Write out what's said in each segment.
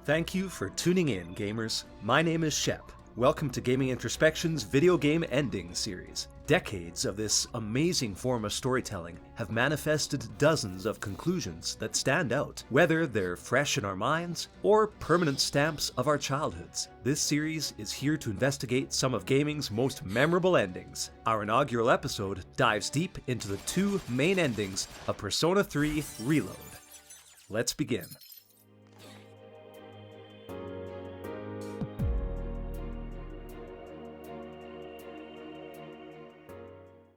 Thank you for tuning in, gamers. My name is Shep. Welcome to Gaming Introspection's video game ending series. Decades of this amazing form of storytelling have manifested dozens of conclusions that stand out, whether they're fresh in our minds or permanent stamps of our childhoods. This series is here to investigate some of gaming's most memorable endings. Our inaugural episode dives deep into the two main endings of Persona 3 Reload. Let's begin.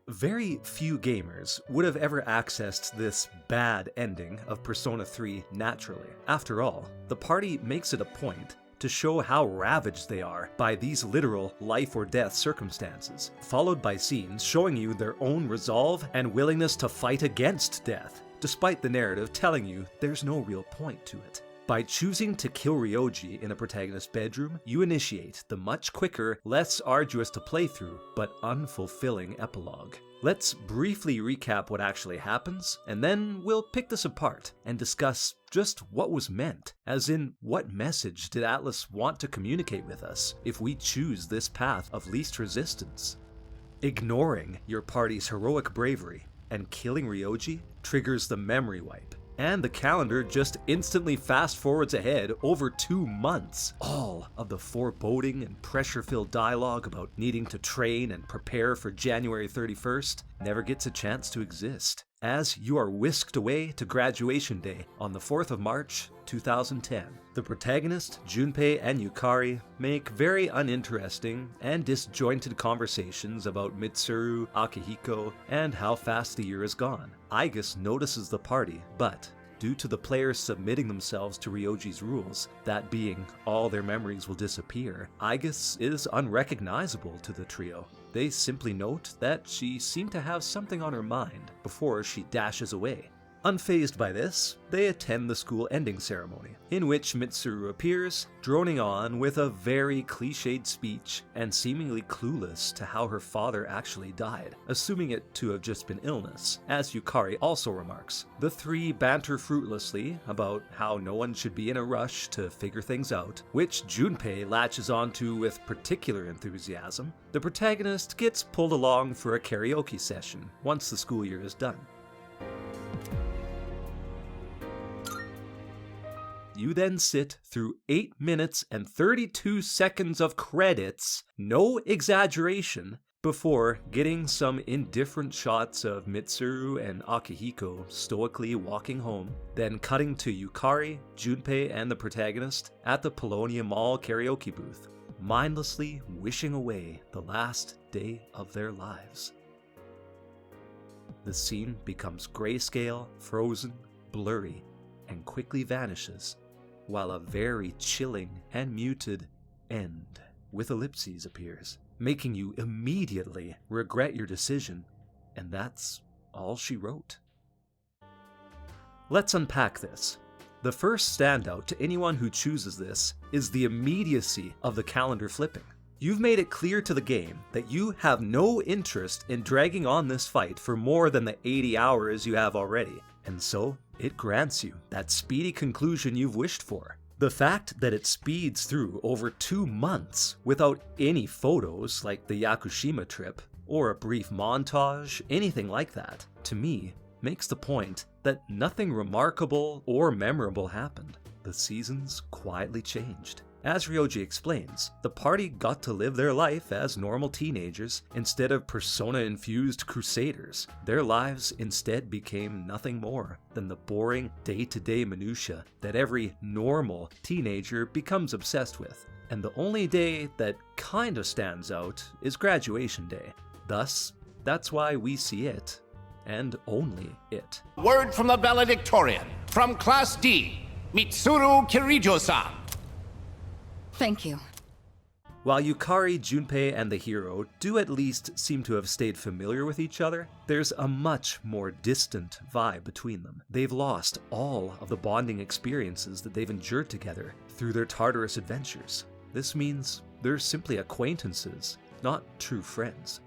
Very few gamers would have ever accessed this bad ending of Persona 3 naturally. After all, the party makes it a point to show how ravaged they are by these literal life or death circumstances, followed by scenes showing you their own resolve and willingness to fight against death, despite the narrative telling you there's no real point to it. By choosing to kill Ryoji in a protagonist's bedroom, you initiate the much quicker, less arduous to play through, but unfulfilling epilogue. Let's briefly recap what actually happens, and then we'll pick this apart and discuss just what was meant, as in what message did Atlus want to communicate with us if we choose this path of least resistance. Ignoring your party's heroic bravery and killing Ryoji triggers the memory wipe. And the calendar just instantly fast forwards ahead over 2 months. All of the foreboding and pressure-filled dialogue about needing to train and prepare for January 31st never gets a chance to exist, as you are whisked away to graduation day on the 4th of March, 2010. The protagonist, Junpei and Yukari, make very uninteresting and disjointed conversations about Mitsuru, Akihiko, and how fast the year has gone. Aigis notices the party, but due to the players submitting themselves to Ryoji's rules, that being all their memories will disappear, Aigis is unrecognizable to the trio. They simply note that she seemed to have something on her mind before she dashes away. Unfazed by this, they attend the school ending ceremony, in which Mitsuru appears, droning on with a very cliched speech and seemingly clueless to how her father actually died, assuming it to have just been illness, as Yukari also remarks. The three banter fruitlessly about how no one should be in a rush to figure things out, which Junpei latches onto with particular enthusiasm. The protagonist gets pulled along for a karaoke session once the school year is done. You then sit through 8 minutes and 32 seconds of credits, no exaggeration, before getting some indifferent shots of Mitsuru and Akihiko stoically walking home, then cutting to Yukari, Junpei, and the protagonist at the Paulownia Mall karaoke booth, mindlessly wishing away the last day of their lives. The scene becomes grayscale, frozen, blurry, and quickly vanishes, while a very chilling and muted end with ellipses appears, making you immediately regret your decision, and that's all she wrote. Let's unpack this. The first standout to anyone who chooses this is the immediacy of the calendar flipping. You've made it clear to the game that you have no interest in dragging on this fight for more than the 80 hours you have already, and so it grants you that speedy conclusion you've wished for. The fact that it speeds through over 2 months without any photos like the Yakushima trip, or a brief montage, anything like that, to me, makes the point that nothing remarkable or memorable happened. The seasons quietly changed. As Ryoji explains, the party got to live their life as normal teenagers instead of persona-infused crusaders. Their lives instead became nothing more than the boring day-to-day minutiae that every normal teenager becomes obsessed with. And the only day that kinda stands out is graduation day. Thus, that's why we see it, and only it. Word from the valedictorian, from Class D, Mitsuru Kirijo-san. Thank you. While Yukari, Junpei, and the hero do at least seem to have stayed familiar with each other, there's a much more distant vibe between them. They've lost all of the bonding experiences that they've endured together through their Tartarus adventures. This means they're simply acquaintances, not true friends.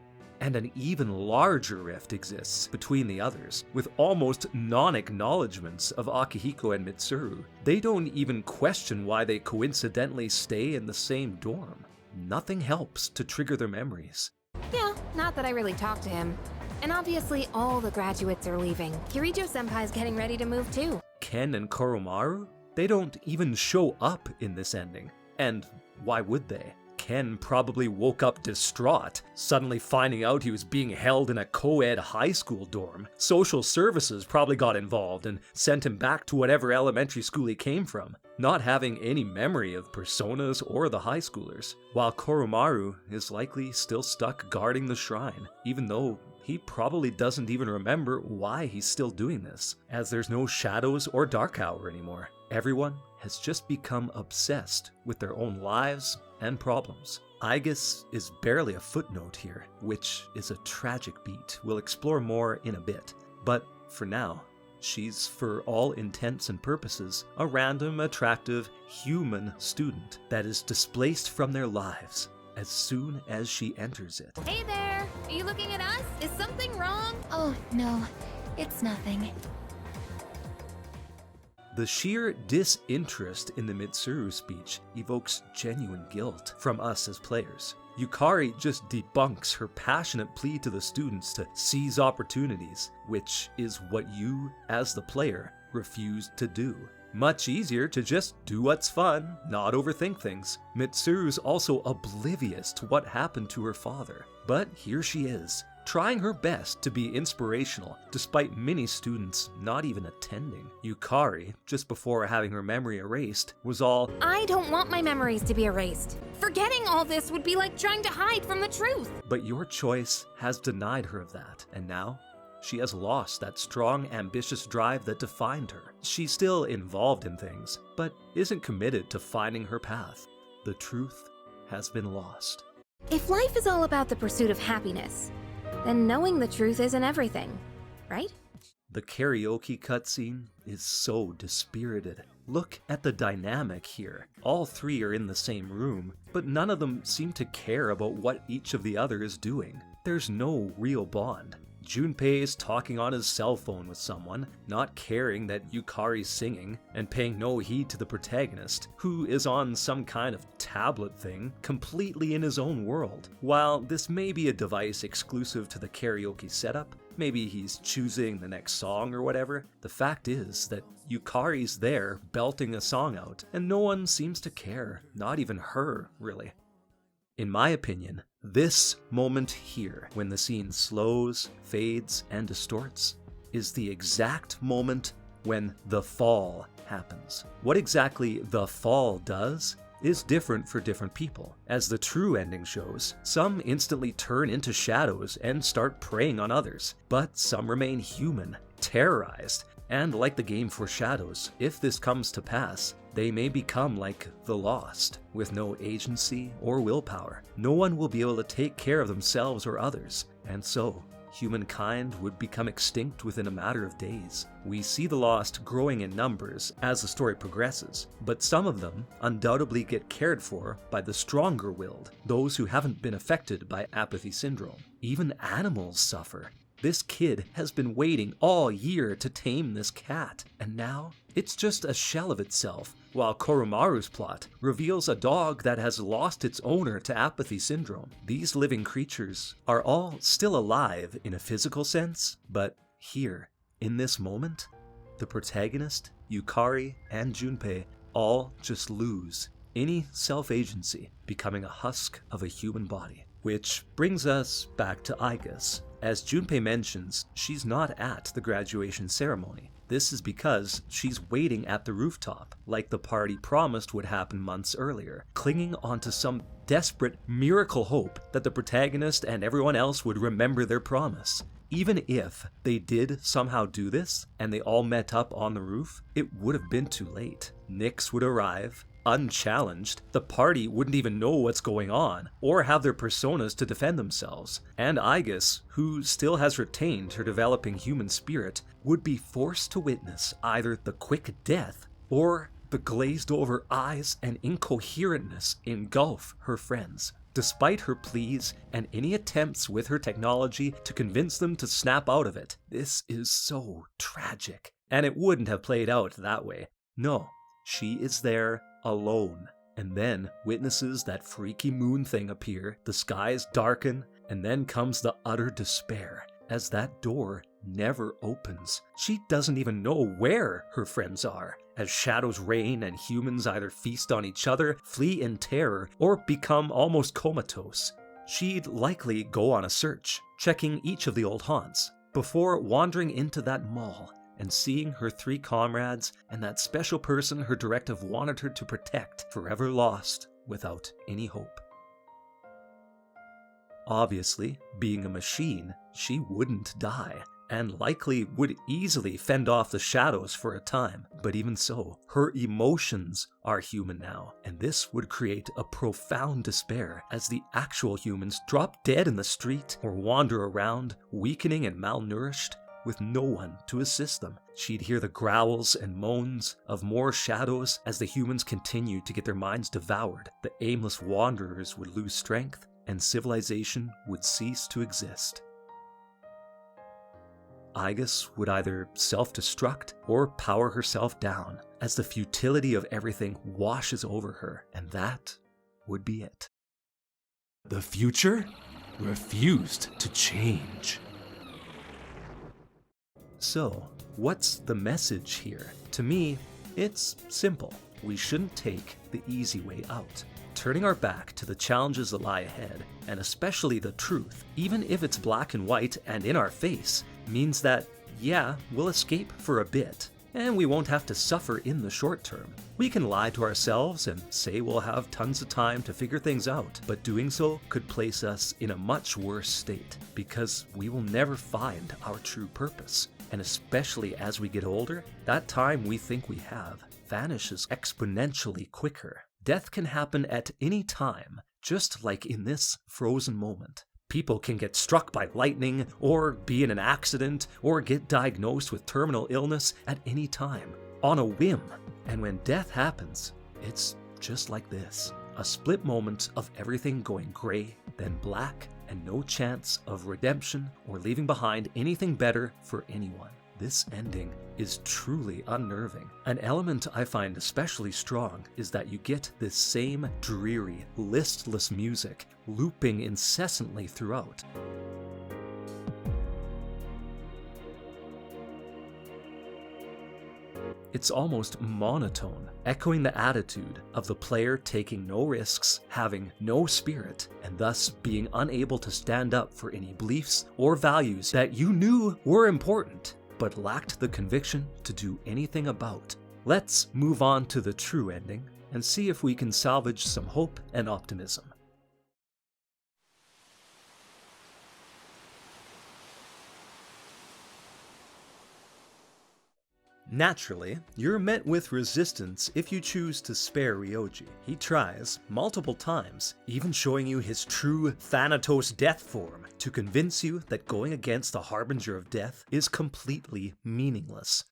and an even larger rift exists between the others, with almost non-acknowledgements of Akihiko and Mitsuru. They don't even question why they coincidentally stay in the same dorm. Nothing helps to trigger their memories. Yeah, not that I really talked to him. And obviously all the graduates are leaving. Kirijo-senpai's getting ready to move too. Ken and Koromaru? They don't even show up in this ending. And why would they? Ken probably woke up distraught, suddenly finding out he was being held in a co-ed high school dorm. Social services probably got involved and sent him back to whatever elementary school he came from, not having any memory of personas or the high schoolers, while Koromaru is likely still stuck guarding the shrine, even though he probably doesn't even remember why he's still doing this, as there's no shadows or dark hour anymore. Everyone has just become obsessed with their own lives and problems. Aigis is barely a footnote here, which is a tragic beat we'll explore more in a bit. But for now, she's, for all intents and purposes, a random, attractive, human student that is displaced from their lives as soon as she enters it. Hey there! Are you looking at us? Is something wrong? Oh, no. It's nothing. The sheer disinterest in the Mitsuru speech evokes genuine guilt from us as players. Yukari just debunks her passionate plea to the students to seize opportunities, which is what you, as the player, refuse to do. Much easier to just do what's fun, not overthink things. Mitsuru's also oblivious to what happened to her father, but here she is, trying her best to be inspirational, despite many students not even attending. Yukari, just before having her memory erased, was all, I don't want my memories to be erased. Forgetting all this would be like trying to hide from the truth. but your choice has denied her of that, and now she has lost that strong, ambitious drive that defined her. She's still involved in things, but isn't committed to finding her path. The truth has been lost. If life is all about the pursuit of happiness, then knowing the truth isn't everything, right? The karaoke cutscene is so dispirited. Look at the dynamic here. All three are in the same room, but none of them seem to care about what each of the other is doing. There's no real bond. Junpei is talking on his cell phone with someone, not caring that Yukari's singing, and paying no heed to the protagonist, who is on some kind of tablet thing, completely in his own world. While this may be a device exclusive to the karaoke setup, maybe he's choosing the next song or whatever, the fact is that Yukari's there belting a song out, and no one seems to care, not even her, really. In my opinion, this moment here, when the scene slows, fades, and distorts, is the exact moment when the fall happens. What exactly the fall does is different for different people. As the true ending shows, some instantly turn into shadows and start preying on others, but some remain human, terrorized, and like the game foreshadows, if this comes to pass, they may become like the Lost, with no agency or willpower. No one will be able to take care of themselves or others, and so humankind would become extinct within a matter of days. We see the Lost growing in numbers as the story progresses, but some of them undoubtedly get cared for by the stronger-willed, those who haven't been affected by apathy syndrome. Even animals suffer. This kid has been waiting all year to tame this cat, and now it's just a shell of itself, while Koromaru's plot reveals a dog that has lost its owner to apathy syndrome. These living creatures are all still alive in a physical sense, but here, in this moment, the protagonist, Yukari, and Junpei all just lose any self-agency, becoming a husk of a human body. Which brings us back to Aigis. As Junpei mentions, she's not at the graduation ceremony. This is because she's waiting at the rooftop, like the party promised would happen months earlier, clinging onto some desperate miracle hope that the protagonist and everyone else would remember their promise. Even if they did somehow do this, and they all met up on the roof, it would have been too late. Nyx would arrive, unchallenged, the party wouldn't even know what's going on, or have their personas to defend themselves, and Aigis, who still has retained her developing human spirit, would be forced to witness either the quick death, or the glazed over eyes and incoherentness engulf her friends. Despite her pleas and any attempts with her technology to convince them to snap out of it, this is so tragic. And it wouldn't have played out that way. No, she is there alone, and then witnesses that freaky moon thing appear, the skies darken, and then comes the utter despair as that door never opens. She doesn't even know where her friends are, as shadows reign and humans either feast on each other, flee in terror, or become almost comatose. She'd likely go on a search, checking each of the old haunts, before wandering into that mall and seeing her 3 comrades and that special person her directive wanted her to protect forever lost without any hope. Obviously, being a machine, she wouldn't die, and likely would easily fend off the shadows for a time. But even so, her emotions are human now, and this would create a profound despair as the actual humans drop dead in the street or wander around, weakening and malnourished, with no one to assist them. She'd hear the growls and moans of more shadows as the humans continued to get their minds devoured. The aimless wanderers would lose strength, and civilization would cease to exist. Igus would either self-destruct or power herself down as the futility of everything washes over her, and that would be it. The future refused to change. So, what's the message here? To me, it's simple. We shouldn't take the easy way out. Turning our back to the challenges that lie ahead, and especially the truth, even if it's black and white and in our face, means that, yeah, we'll escape for a bit, and we won't have to suffer in the short term. We can lie to ourselves and say we'll have tons of time to figure things out, but doing so could place us in a much worse state, because we will never find our true purpose. And especially as we get older, that time we think we have vanishes exponentially quicker. Death can happen at any time, just like in this frozen moment. People can get struck by lightning, or be in an accident, or get diagnosed with terminal illness at any time, on a whim. And when death happens, it's just like this. A split moment of everything going gray, then black, and no chance of redemption or leaving behind anything better for anyone. This ending is truly unnerving. An element I find especially strong is that you get this same dreary, listless music looping incessantly throughout. It's almost monotone, echoing the attitude of the player taking no risks, having no spirit, and thus being unable to stand up for any beliefs or values that you knew were important, but lacked the conviction to do anything about. Let's move on to the true ending and see if we can salvage some hope and optimism. Naturally, you're met with resistance if you choose to spare Ryoji. He tries, multiple times, even showing you his true Thanatos death form, to convince you that going against the Harbinger of Death is completely meaningless.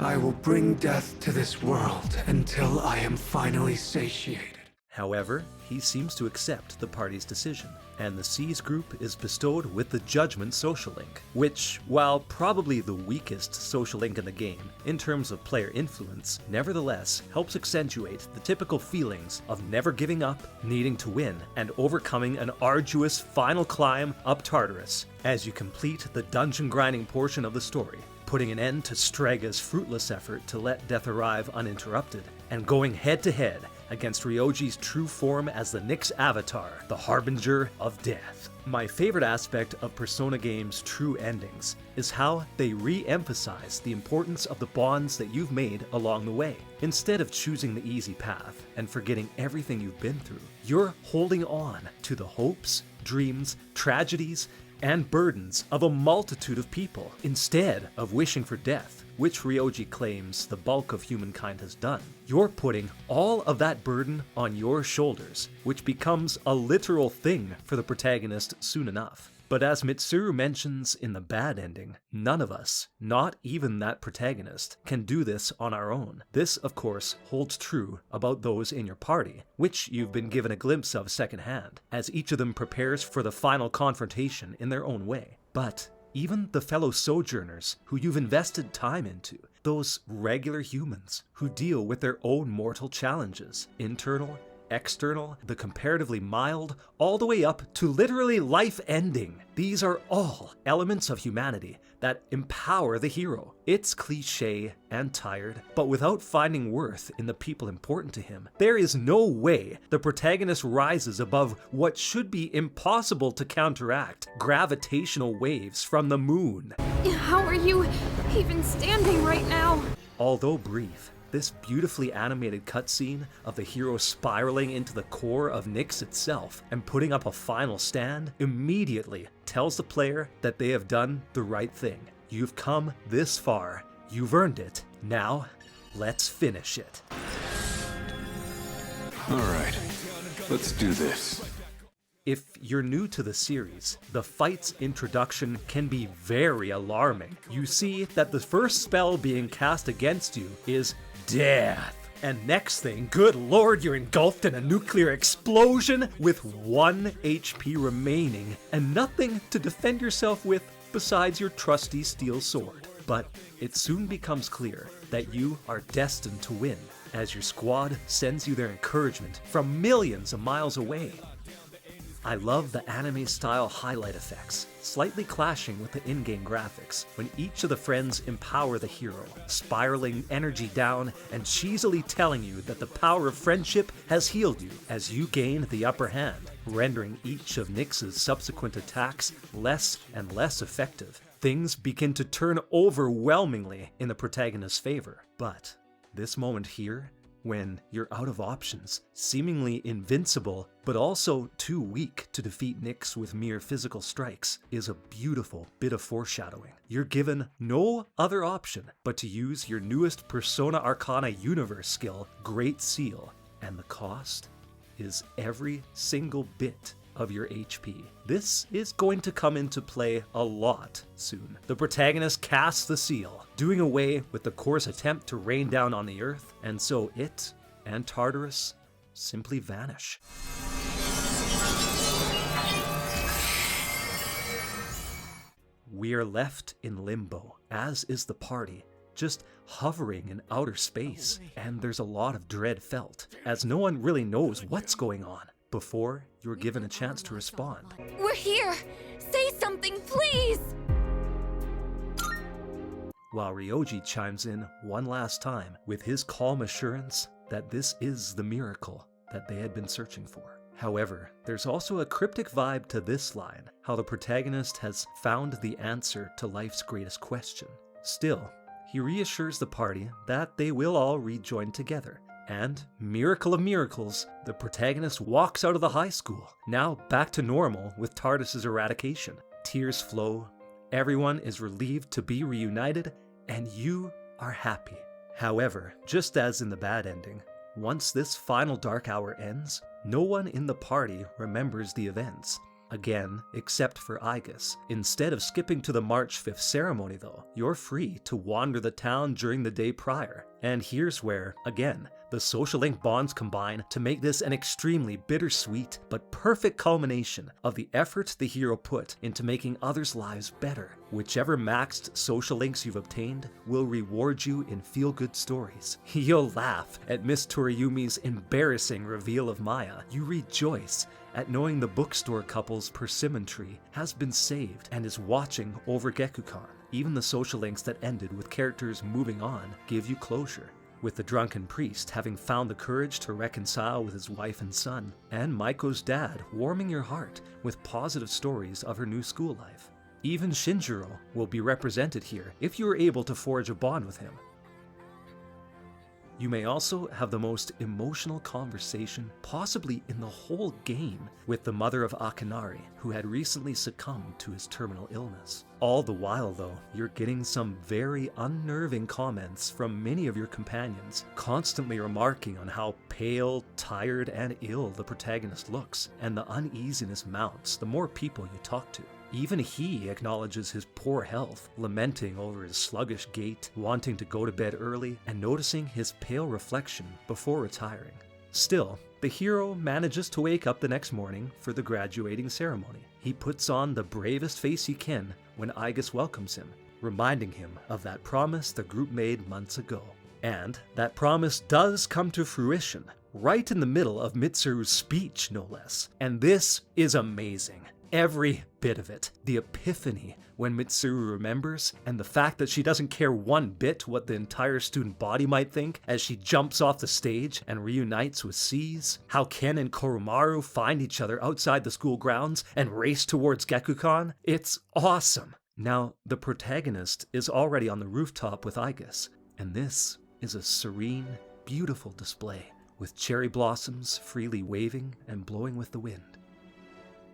I will bring death to this world until I am finally satiated. However, he seems to accept the party's decision, and the C's group is bestowed with the Judgment social link, which, while probably the weakest social link in the game in terms of player influence, nevertheless helps accentuate the typical feelings of never giving up, needing to win, and overcoming an arduous final climb up Tartarus as you complete the dungeon grinding portion of the story, putting an end to Strega's fruitless effort to let death arrive uninterrupted, and going head-to-head against Ryoji's true form as the Nyx avatar, the Harbinger of Death. My favorite aspect of Persona games' true endings is how they re-emphasize the importance of the bonds that you've made along the way. Instead of choosing the easy path and forgetting everything you've been through, you're holding on to the hopes, dreams, tragedies, and burdens of a multitude of people, instead of wishing for death, which Ryoji claims the bulk of humankind has done. You're putting all of that burden on your shoulders, which becomes a literal thing for the protagonist soon enough. But as Mitsuru mentions in the bad ending, none of us, not even that protagonist, can do this on our own. This, of course, holds true about those in your party, which you've been given a glimpse of secondhand, as each of them prepares for the final confrontation in their own way. But even the fellow sojourners who you've invested time into, those regular humans who deal with their own mortal challenges, internal, external, the comparatively mild, all the way up to literally life-ending. These are all elements of humanity that empower the hero. It's cliché and tired, but without finding worth in the people important to him, there is no way the protagonist rises above what should be impossible to counteract: gravitational waves from the moon. How are you even standing right now? Although brief, this beautifully animated cutscene of the hero spiraling into the core of Nyx itself and putting up a final stand immediately tells the player that they have done the right thing. You've come this far, you've earned it, now let's finish it. Alright, let's do this. If you're new to the series, the fight's introduction can be very alarming. You see that the first spell being cast against you is death. And next thing, good lord, you're engulfed in a nuclear explosion with 1 HP remaining and nothing to defend yourself with besides your trusty steel sword. But it soon becomes clear that you are destined to win, as your squad sends you their encouragement from millions of miles away. I love the anime-style highlight effects, slightly clashing with the in-game graphics, when each of the friends empower the hero, spiraling energy down and cheesily telling you that the power of friendship has healed you as you gain the upper hand, rendering each of Nyx's subsequent attacks less and less effective. Things begin to turn overwhelmingly in the protagonist's favor. But this moment here, when you're out of options, seemingly invincible, but also too weak to defeat Nyx with mere physical strikes, is a beautiful bit of foreshadowing. You're given no other option but to use your newest Persona Arcana universe skill, Great Seal, and the cost is every single bit of your HP. This is going to come into play a lot soon. The protagonist casts the seal, doing away with the course attempt to rain down on the earth, and so it and Tartarus simply vanish. We are left in limbo, as is the party, just hovering in outer space, and there's a lot of dread felt, as no one really knows what's going on before you're given a chance to respond. We're here! Say something, please! While Ryoji chimes in one last time with his calm assurance that this is the miracle that they had been searching for. However, there's also a cryptic vibe to this line, how the protagonist has found the answer to life's greatest question. Still, he reassures the party that they will all rejoin together. And, miracle of miracles, the protagonist walks out of the high school, now back to normal with Tartarus' eradication. Tears flow, everyone is relieved to be reunited, and you are happy. However, just as in the bad ending, once this final dark hour ends, no one in the party remembers the events. Again, except for Aigis. Instead of skipping to the March 5th ceremony though, you're free to wander the town during the day prior. And here's where, again, the social link bonds combine to make this an extremely bittersweet but perfect culmination of the effort the hero put into making others' lives better. Whichever maxed social links you've obtained will reward you in feel-good stories. You'll laugh at Miss Toriyumi's embarrassing reveal of Maya. You rejoice at knowing the bookstore couple's persimmon tree has been saved and is watching over Gekukan. Even the social links that ended with characters moving on give you closure, with the drunken priest having found the courage to reconcile with his wife and son, and Maiko's dad warming your heart with positive stories of her new school life. Even Shinjiro will be represented here if you are able to forge a bond with him. You may also have the most emotional conversation possibly in the whole game with the mother of Akinari, who had recently succumbed to his terminal illness. All the while though, you're getting some very unnerving comments from many of your companions, constantly remarking on how pale, tired, and ill the protagonist looks, and the uneasiness mounts the more people you talk to. Even he acknowledges his poor health, lamenting over his sluggish gait, wanting to go to bed early, and noticing his pale reflection before retiring. Still, the hero manages to wake up the next morning for the graduating ceremony. He puts on the bravest face he can when Aigis welcomes him, reminding him of that promise the group made months ago. And that promise does come to fruition, right in the middle of Mitsuru's speech, no less. And this is amazing. Every bit of it. The epiphany when Mitsuru remembers, and the fact that she doesn't care one bit what the entire student body might think as she jumps off the stage and reunites with Seize. How Ken and Koromaru find each other outside the school grounds and race towards Gekukan. It's awesome. Now, the protagonist is already on the rooftop with Aigis, and this is a serene, beautiful display, with cherry blossoms freely waving and blowing with the wind.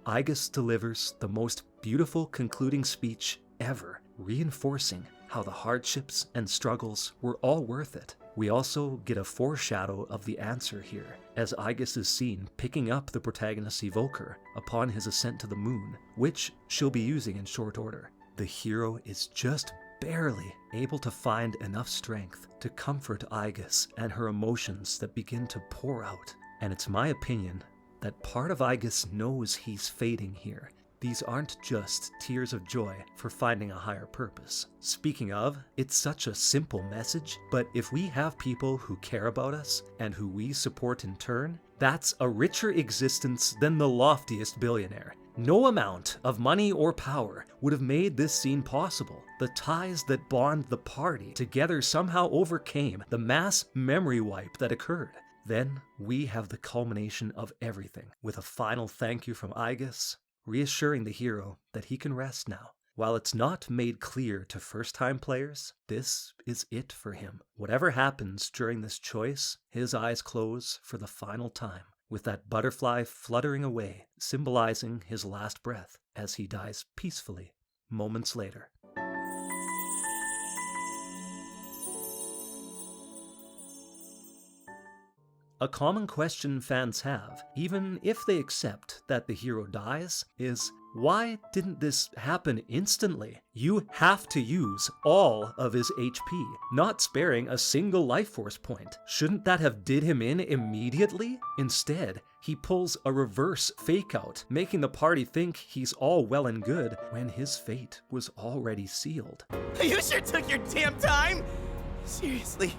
Aigis delivers the most beautiful concluding speech ever, reinforcing how the hardships and struggles were all worth it. We also get a foreshadow of the answer here, as Aigis is seen picking up the protagonist's evoker upon his ascent to the moon, which she'll be using in short order. The hero is just barely able to find enough strength to comfort Aigis and her emotions that begin to pour out. And it's my opinion that part of Aigis knows he's fading here. These aren't just tears of joy for finding a higher purpose. Speaking of, it's such a simple message, but if we have people who care about us and who we support in turn, that's a richer existence than the loftiest billionaire. No amount of money or power would have made this scene possible. The ties that bond the party together somehow overcame the mass memory wipe that occurred. Then we have the culmination of everything, with a final thank you from Aigis, reassuring the hero that he can rest now. While it's not made clear to first-time players, this is it for him. Whatever happens during this choice, his eyes close for the final time, with that butterfly fluttering away, symbolizing his last breath as he dies peacefully moments later. A common question fans have, even if they accept that the hero dies, is why didn't this happen instantly? You have to use all of his HP, not sparing a single life force point. Shouldn't that have did him in immediately? Instead, he pulls a reverse fake out, making the party think he's all well and good when his fate was already sealed. You sure took your damn time! Seriously,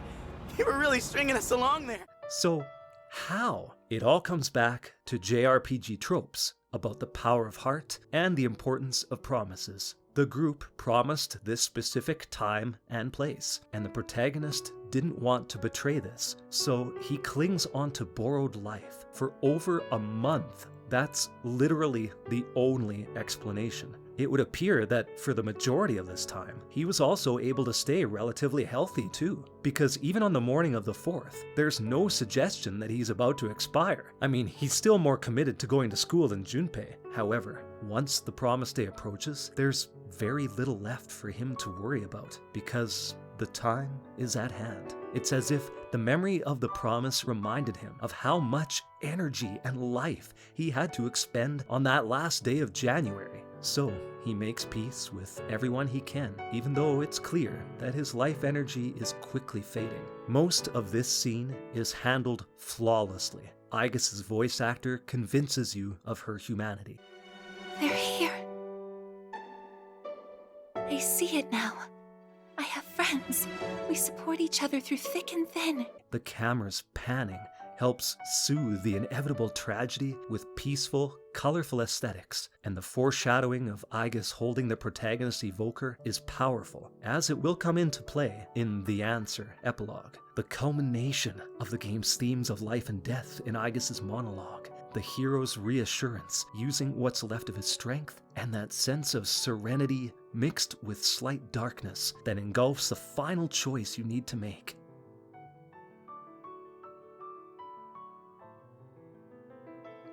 you were really stringing us along there. So, how? It all comes back to JRPG tropes about the power of heart and the importance of promises. The group promised this specific time and place, and the protagonist didn't want to betray this, so he clings onto borrowed life for over a month. That's literally the only explanation. It would appear that for the majority of this time, he was also able to stay relatively healthy too, because even on the morning of the 4th, there's no suggestion that he's about to expire. I mean, he's still more committed to going to school than Junpei. However, once the promise day approaches, there's very little left for him to worry about, because the time is at hand. It's as if the memory of the promise reminded him of how much energy and life he had to expend on that last day of January. So he makes peace with everyone he can, even though it's clear that his life energy is quickly fading. Most of this scene is handled flawlessly. Aigis' voice actor convinces you of her humanity. They're here. I see it now. I have friends. We support each other through thick and thin. The camera's panning helps soothe the inevitable tragedy with peaceful, colorful aesthetics, and the foreshadowing of Aigis holding the protagonist's evoker is powerful, as it will come into play in The Answer epilogue. The culmination of the game's themes of life and death in Aigis' monologue, the hero's reassurance using what's left of his strength, and that sense of serenity mixed with slight darkness that engulfs the final choice you need to make.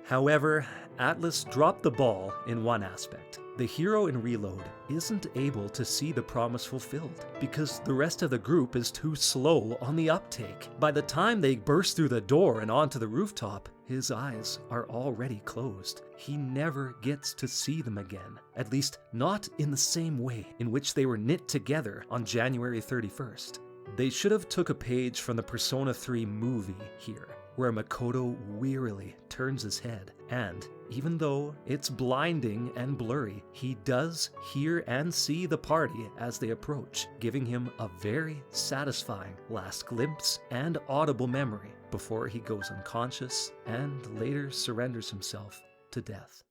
However, Atlas dropped the ball in one aspect. The hero in Reload isn't able to see the promise fulfilled because the rest of the group is too slow on the uptake. By the time they burst through the door and onto the rooftop, his eyes are already closed. He never gets to see them again, at least not in the same way in which they were knit together on January 31st. They should have took a page from the Persona 3 movie here, where Makoto wearily turns his head, and even though it's blinding and blurry, he does hear and see the party as they approach, giving him a very satisfying last glimpse and audible memory before he goes unconscious and later surrenders himself to death.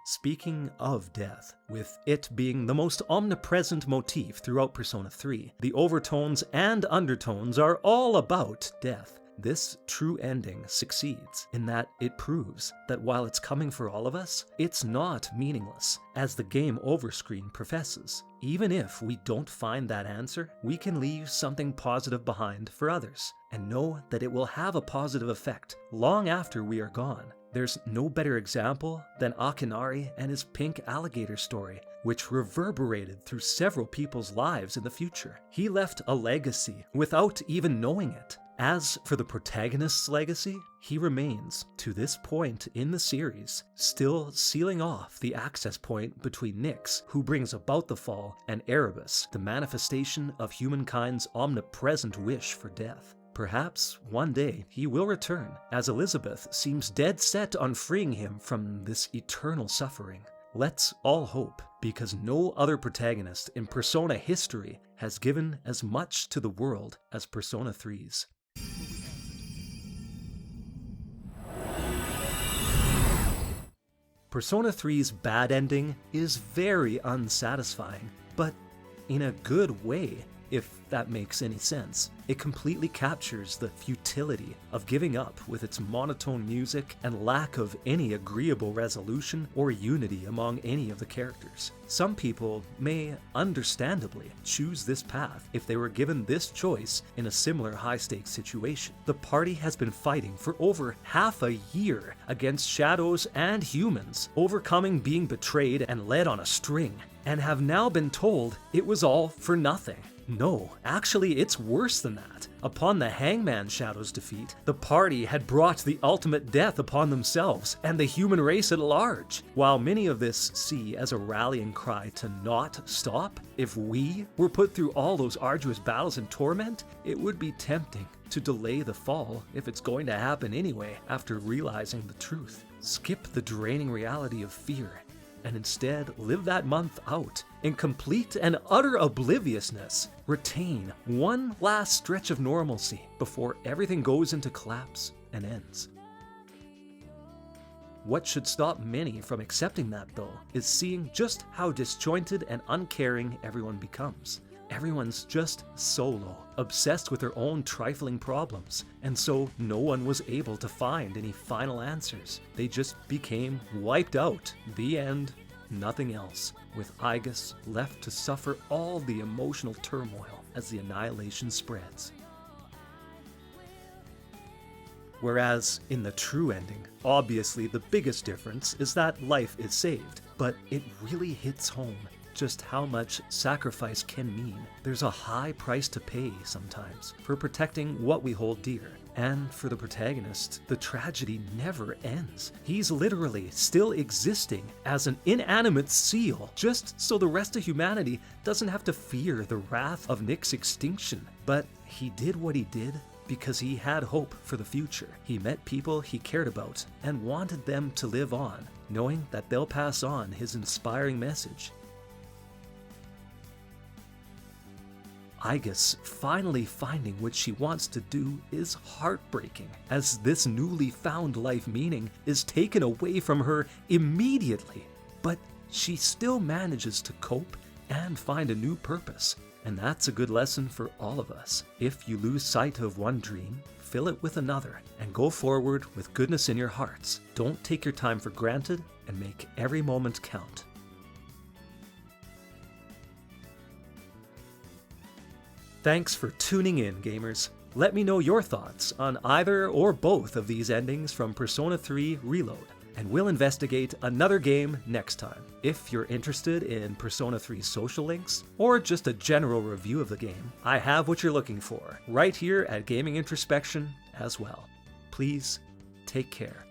Speaking of death, with it being the most omnipresent motif throughout Persona 3, the overtones and undertones are all about death. This true ending succeeds in that it proves that while it's coming for all of us, it's not meaningless, as the game over screen professes. Even if we don't find that answer, we can leave something positive behind for others, and know that it will have a positive effect long after we are gone. There's no better example than Akinari and his pink alligator story, which reverberated through several people's lives in the future. He left a legacy without even knowing it. As for the protagonist's legacy, he remains, to this point in the series, still sealing off the access point between Nyx, who brings about the fall, and Erebus, the manifestation of humankind's omnipresent wish for death. Perhaps one day he will return, as Elizabeth seems dead set on freeing him from this eternal suffering. Let's all hope, because no other protagonist in Persona history has given as much to the world as Persona 3's. Persona 3's bad ending is very unsatisfying, but in a good way, if that makes any sense. It completely captures the futility of giving up with its monotone music and lack of any agreeable resolution or unity among any of the characters. Some people may understandably choose this path if they were given this choice in a similar high-stakes situation. The party has been fighting for over half a year against shadows and humans, overcoming being betrayed and led on a string, and have now been told it was all for nothing. No, actually it's worse than that. Upon the Hangman Shadow's defeat, the party had brought the ultimate death upon themselves and the human race at large. While many of this see as a rallying cry to not stop, if we were put through all those arduous battles and torment, it would be tempting to delay the fall if it's going to happen anyway after realizing the truth. Skip the draining reality of fear and instead live that month out in complete and utter obliviousness. Retain one last stretch of normalcy before everything goes into collapse and ends. What should stop many from accepting that, though, is seeing just how disjointed and uncaring everyone becomes. Everyone's just solo, obsessed with their own trifling problems, and so no one was able to find any final answers. They just became wiped out. The end. Nothing else, with Aigis left to suffer all the emotional turmoil as the annihilation spreads. Whereas in the true ending, obviously the biggest difference is that life is saved, but it really hits home just how much sacrifice can mean. There's a high price to pay sometimes for protecting what we hold dear. And for the protagonist, the tragedy never ends. He's literally still existing as an inanimate seal, just so the rest of humanity doesn't have to fear the wrath of Nyx's extinction. But he did what he did because he had hope for the future. He met people he cared about and wanted them to live on, knowing that they'll pass on his inspiring message. Aigis finally finding what she wants to do is heartbreaking, as this newly found life meaning is taken away from her immediately. But she still manages to cope and find a new purpose, and that's a good lesson for all of us. If you lose sight of one dream, fill it with another, and go forward with goodness in your hearts. Don't take your time for granted, and make every moment count. Thanks for tuning in, gamers. Let me know your thoughts on either or both of these endings from Persona 3 Reload, and we'll investigate another game next time. If you're interested in Persona 3 social links, or just a general review of the game, I have what you're looking for right here at Gaming Introspection as well. Please take care.